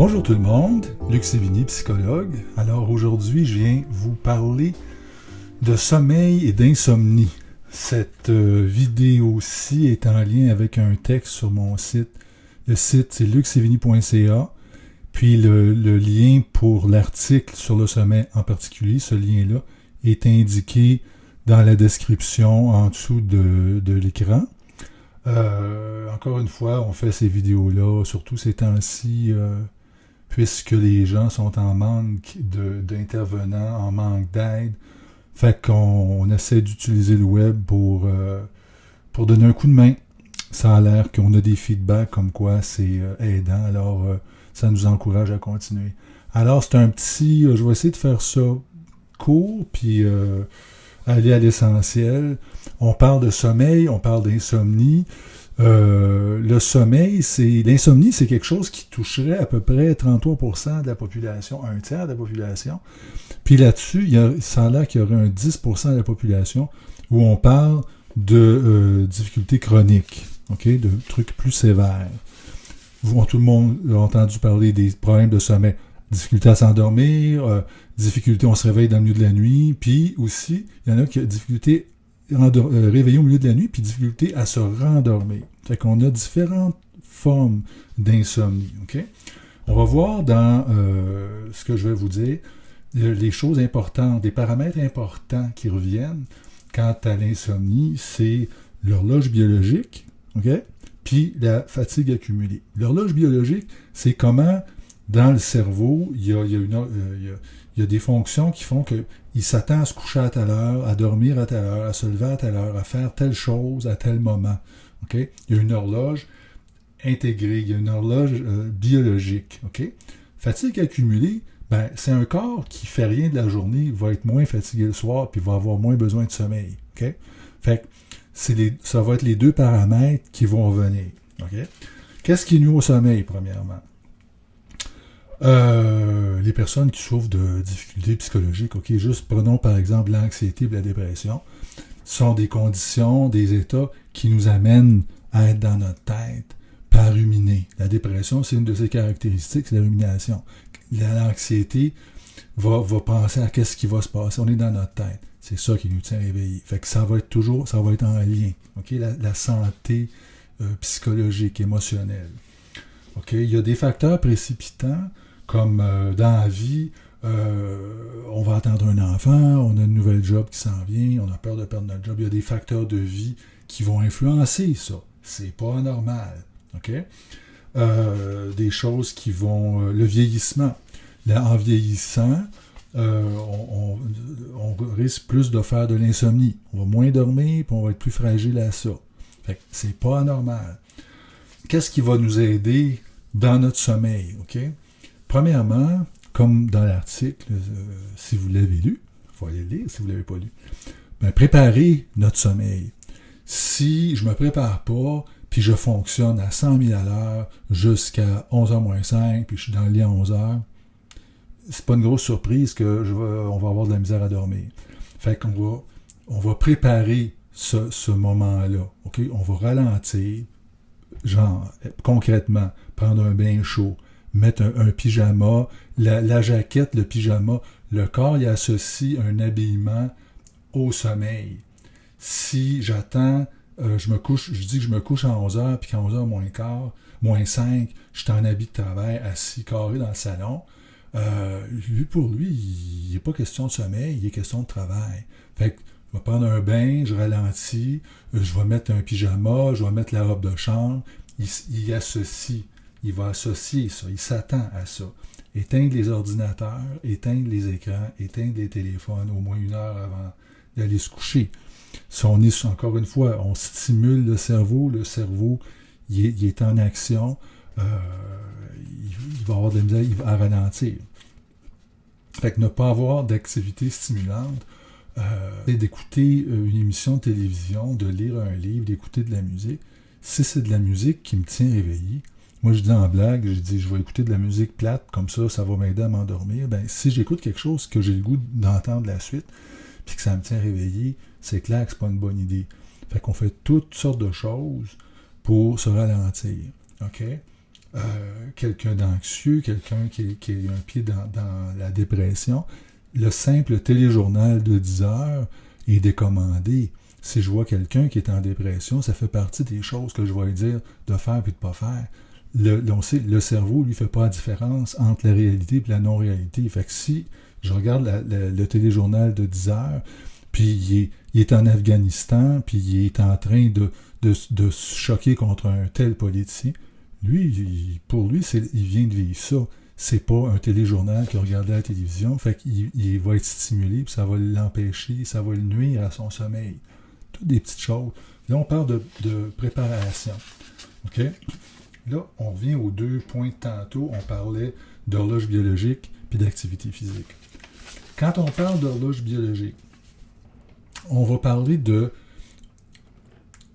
Bonjour tout le monde, Luc Sévigny, psychologue. Alors aujourd'hui, je viens vous parler de sommeil et d'insomnie. Cette vidéo-ci est en lien avec un texte sur mon site. Le site, c'est lucsévigny.ca. Puis le lien pour l'article sur le sommeil en particulier, ce lien-là, est indiqué dans la description en dessous de l'écran. Encore une fois, on fait ces vidéos-là, surtout ces temps-ci, puisque les gens sont en manque d'intervenants, en manque d'aide. Fait qu'on essaie d'utiliser le web pour donner un coup de main. Ça a l'air qu'on a des feedbacks comme quoi c'est aidant, alors ça nous encourage à continuer. Alors c'est un petit... je vais essayer de faire ça court, puis aller à l'essentiel. On parle de sommeil, on parle d'insomnie. Le sommeil, l'insomnie, c'est quelque chose qui toucherait à peu près 33% de la population, un tiers de la population. Puis là-dessus, ça a l'air qu'il y aurait un 10% de la population où on parle de difficultés chroniques, okay, de trucs plus sévères. Tout le monde a entendu parler des problèmes de sommeil, difficulté à s'endormir, difficulté, on se réveille dans le milieu de la nuit, puis aussi, il y en a qui ont difficulté réveiller au milieu de la nuit, puis difficulté à se rendormir. Fait qu'on a différentes formes d'insomnie. Okay? On va voir dans ce que je vais vous dire, les choses importantes, des paramètres importants qui reviennent quant à l'insomnie, c'est l'horloge biologique, okay? Puis la fatigue accumulée. L'horloge biologique, c'est comment dans le cerveau, il y a des fonctions qui font qu'il s'attend à se coucher à telle heure, à dormir à telle heure, à se lever à telle heure, à faire telle chose à tel moment. Okay? Il y a une horloge intégrée, il y a une horloge biologique. Okay? Fatigue accumulée, c'est un corps qui fait rien de la journée, va être moins fatigué le soir, puis va avoir moins besoin de sommeil. Okay? Fait que ça va être les deux paramètres qui vont revenir. Okay? Qu'est-ce qui nuit au sommeil, premièrement? Les personnes qui souffrent de difficultés psychologiques, ok, juste prenons par exemple l'anxiété et la dépression, sont des conditions, des états qui nous amènent à être dans notre tête, pas à ruminer. La dépression, c'est une de ses caractéristiques, c'est la rumination. L'anxiété va penser à qu'est-ce qui va se passer. On est dans notre tête. C'est ça qui nous tient réveillés. Fait que ça va être en lien. Okay? La santé psychologique, émotionnelle. Okay? Il y a des facteurs précipitants, comme dans la vie, on va attendre un enfant, on a une nouvelle job qui s'en vient, on a peur de perdre notre job. Il y a des facteurs de vie qui vont influencer ça. C'est pas anormal. Okay? Des choses qui vont... le vieillissement. Là, en vieillissant, on risque plus de faire de l'insomnie. On va moins dormir, puis on va être plus fragile à ça. Fait que c'est pas anormal. Qu'est-ce qui va nous aider dans notre sommeil? Okay? Premièrement, comme dans l'article, si vous l'avez lu, il faut aller le lire si vous ne l'avez pas lu, préparez notre sommeil. Si je ne me prépare pas, puis je fonctionne à 100 000 à l'heure jusqu'à 11h moins 5, puis je suis dans le lit à 11h, c'est pas une grosse surprise qu'on va avoir de la misère à dormir. Fait qu'on va préparer ce moment-là. Okay? On va ralentir, genre, concrètement, prendre un bain chaud, mettre un pyjama, la jaquette, le pyjama, le corps y associe un habillement au sommeil. Si j'attends, je dis que je me couche à 11h, puis qu'à 11h moins 5, je suis en habit de travail, assis carré dans le salon, pour lui, il n'est pas question de sommeil, il est question de travail. Fait que je vais prendre un bain, je ralentis, je vais mettre un pyjama, je vais mettre la robe de chambre, il va associer ça, il s'attend à ça. Éteindre les ordinateurs, éteindre les écrans, éteindre les téléphones au moins 1 heure avant d'aller se coucher. Si on est, encore une fois, on stimule le cerveau il est en action, il va avoir de la misère, il va ralentir. Fait que ne pas avoir d'activité stimulante, c'est d'écouter une émission de télévision, de lire un livre, d'écouter de la musique. Si c'est de la musique qui me tient réveillé, moi je dis en blague, je vais écouter de la musique plate, comme ça va m'aider à m'endormir. Si j'écoute quelque chose que j'ai le goût d'entendre la suite, puis que ça me tient réveillé, c'est clair que c'est pas une bonne idée. Fait qu'on fait toutes sortes de choses pour se ralentir. OK? quelqu'un d'anxieux, quelqu'un qui a un pied dans la dépression, le simple téléjournal de 10 heures est décommandé. Si je vois quelqu'un qui est en dépression, ça fait partie des choses que je vais lui dire de faire puis de ne pas faire. On sait, le cerveau, lui, ne fait pas la différence entre la réalité et la non-réalité. Fait que si je regarde le téléjournal de 10 heures, puis il est en Afghanistan, puis il est en train de se choquer contre un tel politicien, lui, pour lui, il vient de vivre ça. C'est pas un téléjournal qu'il a regardé à la télévision, fait qu'il va être stimulé, puis ça va l'empêcher, ça va le nuire à son sommeil. Toutes des petites choses. Là, on parle de préparation. OK? Là, on revient aux 2 points de tantôt. On parlait d'horloge biologique puis d'activité physique. Quand on parle d'horloge biologique, on va parler de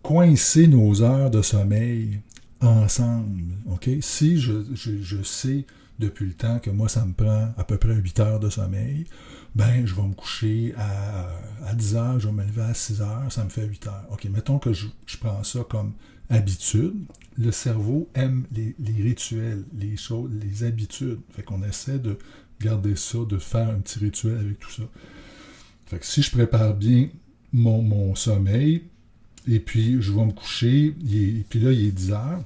coincer nos heures de sommeil ensemble. OK? Si je sais depuis le temps que moi, ça me prend à peu près 8 heures de sommeil, ben je vais me coucher à 10 heures, je vais me lever à 6 heures, ça me fait 8 heures. OK, mettons que je prends ça comme habitude. Le cerveau aime les rituels, les choses, les habitudes. Fait qu'on essaie de garder ça, de faire un petit rituel avec tout ça. Fait que si je prépare bien mon sommeil, et puis je vais me coucher, puis là, il est 10 heures,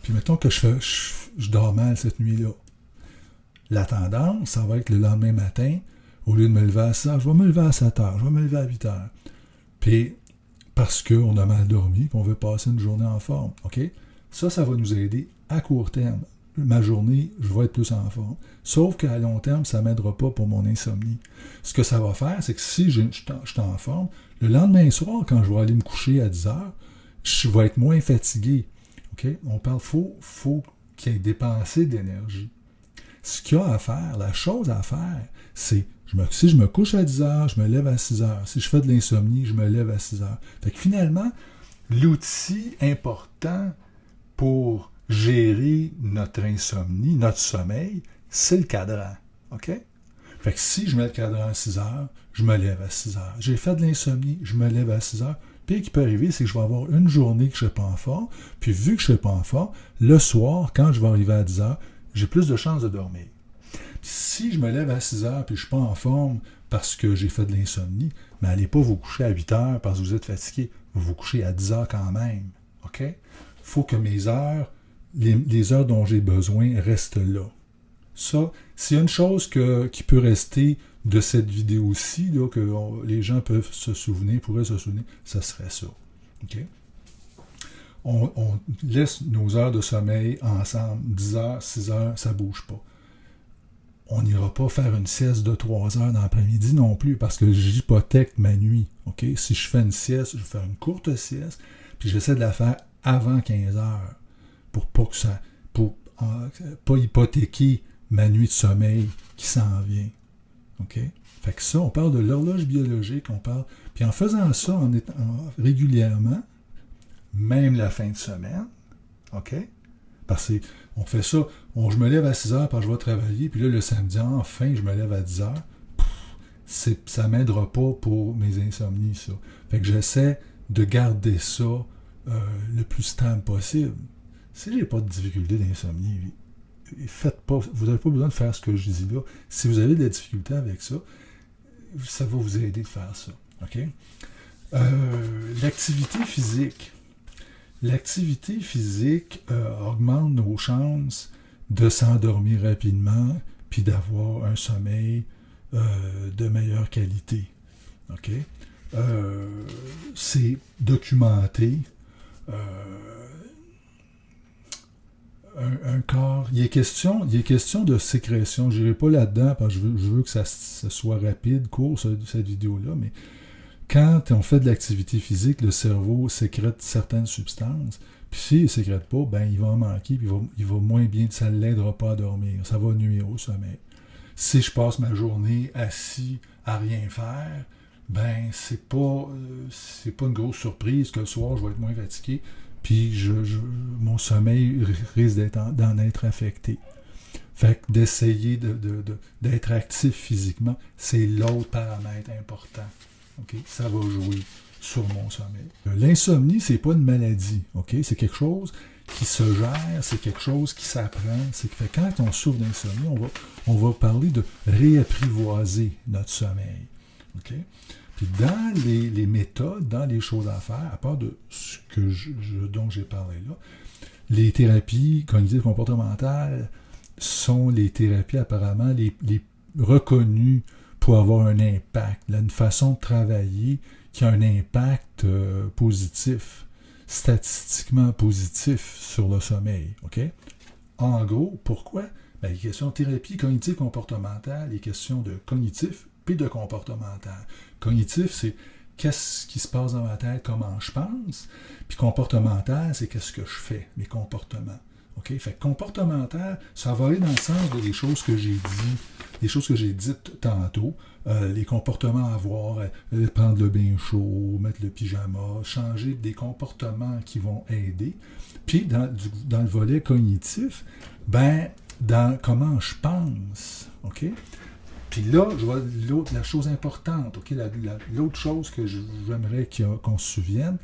puis mettons que je dors mal cette nuit-là. La tendance, ça va être le lendemain matin, au lieu de me lever à 6 heures, je vais me lever à 7 heures, je vais me lever à 8 heures. Puis, parce qu'on a mal dormi, puis on veut passer une journée en forme. OK? Ça va nous aider à court terme. Ma journée, je vais être plus en forme. Sauf qu'à long terme, ça ne m'aidera pas pour mon insomnie. Ce que ça va faire, c'est que si je suis en forme, le lendemain soir, quand je vais aller me coucher à 10 heures, je vais être moins fatigué. OK? On parle, faut qu'il y ait dépensé d'énergie. Ce qu'il y a à faire, la chose à faire, c'est, si je me couche à 10 heures, je me lève à 6 heures. Si je fais de l'insomnie, je me lève à 6 heures. Fait que finalement, l'outil important pour gérer notre insomnie, notre sommeil, c'est le cadran. OK? Fait que si je mets le cadran à 6 heures, je me lève à 6 heures. J'ai fait de l'insomnie, je me lève à 6 heures. Puis, ce qui peut arriver, c'est que je vais avoir une journée que je ne serai pas en forme. Puis, vu que je ne serai pas en forme, le soir, quand je vais arriver à 10 heures, j'ai plus de chances de dormir. Puis, si je me lève à 6 heures puis je ne suis pas en forme parce que j'ai fait de l'insomnie, mais n'allez pas vous coucher à 8 heures parce que vous êtes fatigué. Vous vous couchez à 10 heures quand même. OK? Il faut que mes heures, les heures dont j'ai besoin restent là. Ça, s'il y a une chose qui peut rester de cette vidéo-ci, là, que les gens peuvent pourraient se souvenir, ça serait ça. OK? On laisse nos heures de sommeil ensemble, 10 heures, 6 heures, ça ne bouge pas. On n'ira pas faire une sieste de 3 heures dans l'après-midi non plus, parce que j'hypothèque ma nuit. OK? Si je fais une sieste, je vais faire une courte sieste, puis j'essaie de la faire avant 15 heures, pour pas hypothéquer ma nuit de sommeil qui s'en vient. OK? Fait que ça, on parle de l'horloge biologique, puis en faisant ça régulièrement, même la fin de semaine, OK? Parce qu'on fait ça, je me lève à 6 heures parce que je vais travailler, puis là, le samedi, enfin, je me lève à 10 heures. Ça ne m'aidera pas pour mes insomnies, ça. Fait que j'essaie de garder ça le plus stable possible. Si j'ai pas de difficulté d'insomnie, faites pas, vous n'avez pas besoin de faire ce que je dis là. Si vous avez de la difficulté avec ça, ça va vous aider de faire ça. OK? L'activité physique. L'activité physique augmente nos chances de s'endormir rapidement puis d'avoir un sommeil de meilleure qualité. OK? C'est documenté. Un corps. Il est question de sécrétion. Je n'irai pas là-dedans parce que je veux que ça soit rapide, court, cette vidéo-là, mais quand on fait de l'activité physique, le cerveau sécrète certaines substances. Puis s'il ne sécrète pas, ben il va en manquer, puis il va moins bien, ça ne l'aidera pas à dormir. Ça va nuire au sommeil. Si je passe ma journée assis à rien faire, ben c'est pas une grosse surprise que le soir, je vais être moins fatigué. Puis mon sommeil risque d'en être affecté. Fait que d'essayer d'être actif physiquement, c'est l'autre paramètre important. Okay? Ça va jouer sur mon sommeil. L'insomnie, c'est pas une maladie. Okay? C'est quelque chose qui se gère, c'est quelque chose qui s'apprend. C'est que quand on souffre d'insomnie, on va parler de réapprivoiser notre sommeil. Okay? Puis dans les méthodes, dans les choses à faire, à part de ce dont j'ai parlé là, les thérapies cognitives comportementales sont les thérapies apparemment les reconnues pour avoir un impact, là, une façon de travailler qui a un impact positif, statistiquement positif sur le sommeil. Okay? En gros, pourquoi? Ben, les questions de thérapie cognitive comportementale, les questions de cognitif puis de comportemental. Cognitif, c'est qu'est-ce qui se passe dans ma tête, comment je pense, puis comportemental, c'est qu'est-ce que je fais, mes comportements. Okay? Fait que comportemental, ça va aller dans le sens des choses que j'ai dit, des choses que j'ai dites tantôt, les comportements à avoir, prendre le bain chaud, mettre le pyjama, changer des comportements qui vont aider. Puis dans le volet cognitif, ben dans comment je pense, ok? Puis là, je vois la chose importante, ok? L'autre chose que j'aimerais qu'on se souvienne,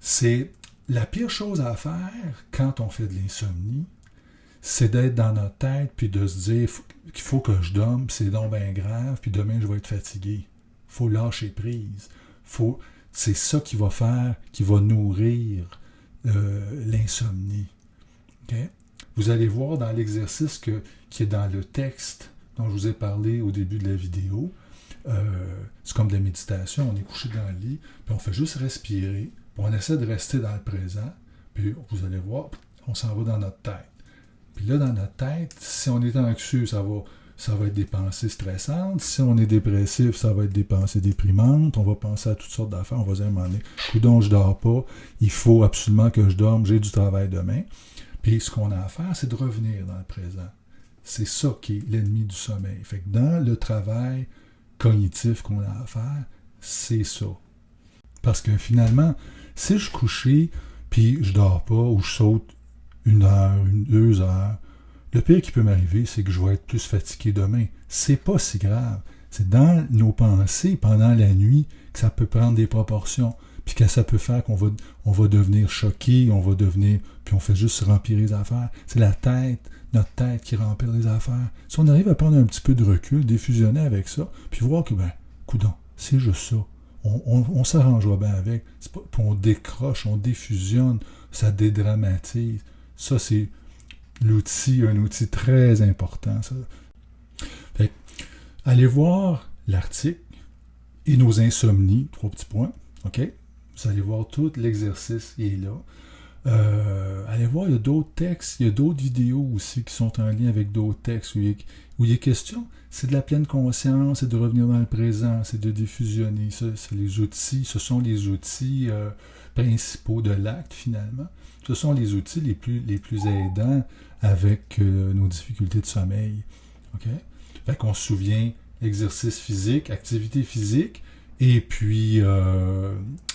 c'est la pire chose à faire quand on fait de l'insomnie, c'est d'être dans notre tête puis de se dire qu'il faut que je dorme, c'est donc bien grave, puis demain je vais être fatigué. Il faut lâcher prise. C'est ça qui va nourrir l'insomnie. Okay? Vous allez voir dans l'exercice qui est dans le texte dont je vous ai parlé au début de la vidéo, c'est comme de la méditation, on est couché dans le lit, puis on fait juste respirer, puis on essaie de rester dans le présent, puis vous allez voir, on s'en va dans notre tête. Puis là, dans notre tête, si on est anxieux, ça va être des pensées stressantes. Si on est dépressif, ça va être des pensées déprimantes. On va penser à toutes sortes d'affaires. On va se dire à un moment donné, coudonc, je dors pas, il faut absolument que je dorme, j'ai du travail demain. Puis ce qu'on a à faire, c'est de revenir dans le présent. C'est ça qui est l'ennemi du sommeil. Fait que dans le travail cognitif qu'on a à faire, c'est ça. Parce que finalement, si je suis couché, puis je dors pas, ou je saute 1 heure, 2 heures, le pire qui peut m'arriver, c'est que je vais être plus fatigué demain. C'est pas si grave. C'est dans nos pensées, pendant la nuit, que ça peut prendre des proportions. Puis que ça peut faire qu'on va devenir choqué, puis on fait juste remplir les affaires. C'est notre tête qui remplit les affaires. Si on arrive à prendre un petit peu de recul, défusionner avec ça, puis voir que, coudonc, c'est juste ça. On s'arrangera bien avec. Puis on décroche, on défusionne, ça dédramatise. Ça, c'est un outil très important, ça. Fait, allez voir l'article et nos insomnies, 3 petits points, OK? Vous allez voir tout l'exercice, il est là. Allez voir, il y a d'autres textes, il y a d'autres vidéos aussi qui sont en lien avec d'autres textes où il est question. C'est de la pleine conscience, c'est de revenir dans le présent, c'est de diffusionner. Ce sont les outils principaux de l'acte, finalement. Ce sont les outils les plus aidants avec nos difficultés de sommeil. OK? Fait qu'on se souvient, exercice physique, activité physique, et puis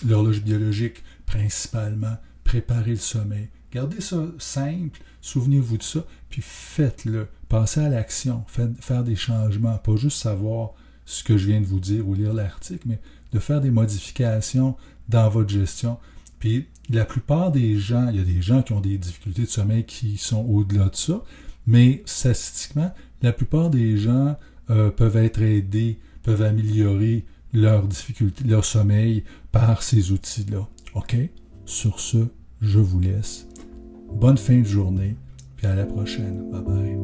l'horloge biologique, principalement, préparer le sommeil. Gardez ça simple, souvenez-vous de ça, puis faites-le. Passez à l'action, faire des changements, pas juste savoir ce que je viens de vous dire ou lire l'article, mais de faire des modifications dans votre gestion. Puis la plupart des gens, il y a des gens qui ont des difficultés de sommeil qui sont au-delà de ça, mais statistiquement, la plupart des gens peuvent être aidés, peuvent améliorer leur difficulté, leur sommeil par ces outils-là. OK? Sur ce, je vous laisse. Bonne fin de journée, puis à la prochaine. Bye bye.